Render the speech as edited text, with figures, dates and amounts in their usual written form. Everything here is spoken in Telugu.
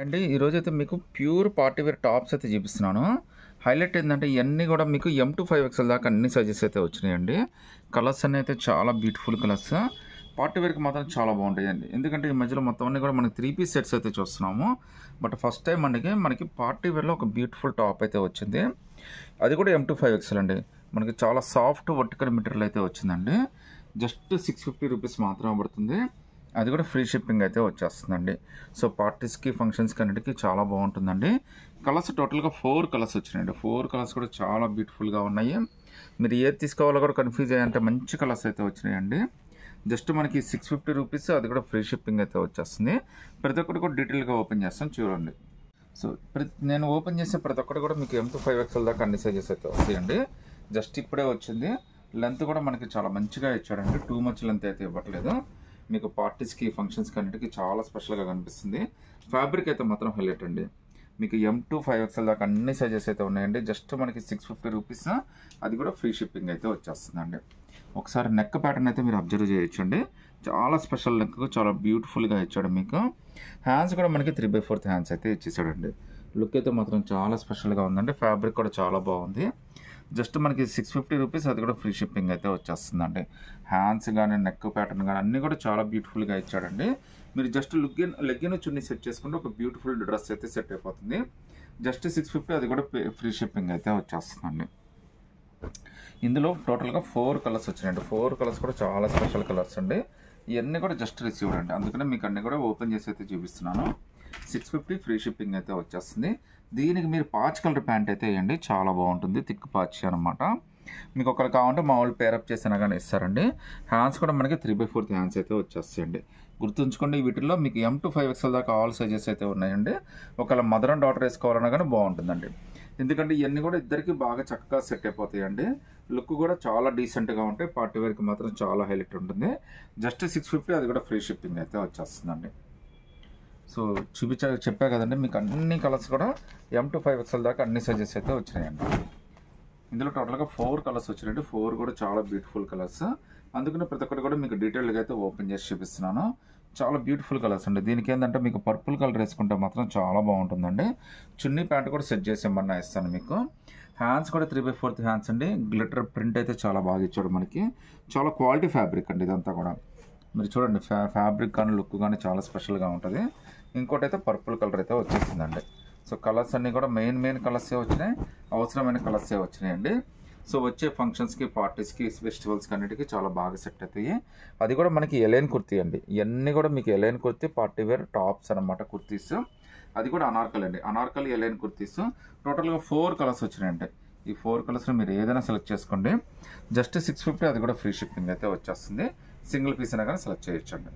అండి ఈరోజైతే మీకు ప్యూర్ పార్టీ వేర్ టాప్స్ అయితే చూపిస్తున్నాను. హైలైట్ ఏంటంటే ఇవన్నీ కూడా మీకు M to 5XL దాకా అన్ని సైజెస్ అయితే వచ్చినాయండి. కలర్స్ అన్నీ అయితే చాలా బ్యూటిఫుల్ కలర్స్. పార్టీ వేర్కి మాత్రం చాలా బాగుంటాయండి. ఎందుకంటే ఈ మధ్యలో మొత్తం అన్నీ కూడా మనకి 3 పీస్ సెట్స్ అయితే చూస్తున్నాము. బట్ ఫస్ట్ టైం మనకి పార్టీ వేర్లో ఒక బ్యూటిఫుల్ టాప్ అయితే వచ్చింది. అది కూడా M to 5XL అండి. మనకి చాలా సాఫ్ట్ వర్టికల్ మెటీరియల్ అయితే వచ్చిందండి. జస్ట్ 650 రూపీస్ మాత్రమే పడుతుంది. అది కూడా ఫ్రీ షిప్పింగ్ అయితే వచ్చేస్తుందండి. సో పార్టీస్కి ఫంక్షన్స్కి అన్నిటికీ చాలా బాగుంటుందండి. కలర్స్ టోటల్గా 4 కలర్స్ వచ్చినాయండి. 4 కలర్స్ కూడా చాలా బ్యూటిఫుల్గా ఉన్నాయి. మీరు ఏది తీసుకోవాలో కూడా కన్ఫ్యూజ్ అయ్యంటే మంచి కలర్స్ అయితే వచ్చినాయండి. జస్ట్ మనకి 650 రూపీస్, అది కూడా ఫ్రీ షిప్పింగ్ అయితే వచ్చేస్తుంది. ప్రతి ఒక్కటి కూడా డీటెయిల్గా ఓపెన్ చేస్తాను చూడండి. సో నేను ఓపెన్ చేసే ప్రతి ఒక్కటి కూడా మీకు M to 5XL దాకా అన్ని సైజెస్ అయితే వస్తాయండి. జస్ట్ ఇప్పుడే వచ్చింది. లెంత్ కూడా మనకి చాలా మంచిగా ఇచ్చాడండి. టూ మచ్ లెంత్ అయితే ఇవ్వట్లేదు. మీకు పార్టీస్కి ఫంక్షన్స్కి అన్నిటికీ చాలా స్పెషల్గా కనిపిస్తుంది. ఫ్యాబ్రిక్ అయితే మాత్రం హైలైట్ అండి. మీకు M to 5XL దాకా అన్ని సైజెస్ అయితే ఉన్నాయండి. జస్ట్ మనకి 650 రూపీస్, అది కూడా ఫ్రీ షిప్పింగ్ అయితే వచ్చేస్తుందండి. ఒకసారి నెక్ ప్యాటర్న్ అయితే మీరు అబ్జర్వ్ చేయొచ్చండి. చాలా స్పెషల్ నెక్, చాలా బ్యూటిఫుల్గా ఇచ్చాడు. మీకు హ్యాండ్స్ కూడా మనకి 3/4 హ్యాండ్స్ అయితే ఇచ్చేసాడండి. లుక్ అయితే మాత్రం చాలా స్పెషల్గా ఉందండి. ఫ్యాబ్రిక్ కూడా చాలా బాగుంది. జస్ట్ మనకి 650 రూపీస్, అది కూడా ఫ్రీ షిప్పింగ్ అయితే వచ్చేస్తుందండి. హ్యాండ్స్ కానీ నెక్ ప్యాటర్న్ కానీ అన్నీ కూడా చాలా బ్యూటిఫుల్గా ఇచ్చాడండి. మీరు జస్ట్ లెగ్గిన్ చున్నీ సెట్ చేసుకుంటే ఒక బ్యూటిఫుల్ డ్రెస్ అయితే సెట్ అయిపోతుంది. జస్ట్ 650, అది కూడా ఫ్రీ షిప్పింగ్ అయితే వచ్చేస్తుందండి. ఇందులో టోటల్గా 4 కలర్స్ వచ్చినాయండి. 4 కలర్స్ కూడా చాలా స్పెషల్ కలర్స్ అండి. ఇవన్నీ కూడా జస్ట్ రిసీవ్డ్ అండి. అందుకనే మీకు అన్నీ కూడా ఓపెన్ చేసి అయితే చూపిస్తున్నాను. 650 ఫ్రీ షిప్పింగ్ అయితే వచ్చేస్తుంది. దీనికి మీరు పాచ్ కలర్ ప్యాంట్ అయితే వేయండి, చాలా బాగుంటుంది. థిక్ పాచ్ అనమాట. మీకు ఒకరు కావాలంటే మామూలు పేరప్ చేసినా కానీ ఇస్తారండి. హ్యాండ్స్ కూడా మనకి 3/4 హ్యాండ్స్ అయితే వచ్చేస్తాయండి. గుర్తుంచుకోండి, వీటిల్లో మీకు M to 5XL దాకా ఆల్ సైజెస్ అయితే ఉన్నాయండి. ఒకవేళ మదర్ అండ్ డాటర్ వేసుకోవాలన్నా కానీ బాగుంటుందండి. ఎందుకంటే ఇవన్నీ కూడా ఇద్దరికి బాగా చక్కగా సెట్ అయిపోతాయండి. లుక్ కూడా చాలా డీసెంట్గా ఉంటాయి. పార్టీ వేర్కి మాత్రం చాలా హైలైట్ ఉంటుంది. జస్ట్ 650, అది కూడా ఫ్రీ షిప్పింగ్ అయితే వచ్చేస్తుందండి. సో చెప్పా కదండి, మీకు అన్ని కలర్స్ కూడా M to 5XL దాకా అన్ని సైజెస్ అయితే వచ్చినాయండి. ఇందులో టోటల్గా 4 కలర్స్ వచ్చినాయండి. 4 కూడా చాలా బ్యూటిఫుల్ కలర్స్. అందుకని ప్రతి ఒక్కటి కూడా మీకు డీటెయిల్గా అయితే ఓపెన్ చేసి చూపిస్తున్నాను. చాలా బ్యూటిఫుల్ కలర్స్ అండి. దీనికి ఏంటంటే మీకు పర్పుల్ కలర్ వేసుకుంటే మాత్రం చాలా బాగుంటుందండి. చున్నీ ప్యాంట్ కూడా సెట్ చేసి ఏమన్నా ఇస్తాను మీకు. హ్యాండ్స్ కూడా 3/4 హ్యాండ్స్ అండి. గ్లిటర్ ప్రింట్ అయితే చాలా బాగా ఇచ్చాడు మనకి. చాలా క్వాలిటీ ఫ్యాబ్రిక్ అండి ఇదంతా కూడా. మీరు చూడండి, ఫ్యాబ్రిక్ కానీ లుక్ కానీ చాలా స్పెషల్గా ఉంటుంది. ఇంకోటి అయితే పర్పుల్ కలర్ అయితే వచ్చేసిందండి. సో కలర్స్ అన్నీ కూడా మెయిన్ కలర్సే వచ్చినాయి, అవసరమైన కలర్సే వచ్చినాయండి. సో వచ్చే ఫంక్షన్స్కి, పార్టీస్కి, ఫెస్టివల్స్కి అన్నిటికీ చాలా బాగా సెట్ అవుతాయి. అది కూడా మనకి ఎలైన్ కుర్తీ అండి. ఇవన్నీ కూడా మీకు A-line kurti, party wear tops అనమాట, కుర్తీస్. అది కూడా అనార్కలి అండి. అనార్కలి ఎలైన్ కుర్తీస్. టోటల్గా 4 కలర్స్ వచ్చినాయండి. ఈ 4 కలర్స్లో మీరు ఏదైనా సెలెక్ట్ చేసుకోండి. జస్ట్ 650, అది కూడా ఫ్రీ షిప్పింగ్ అయితే వచ్చేస్తుంది. సింగిల్ పీస్ అయినా కానీ సెలెక్ట్ చేయొచ్చండి.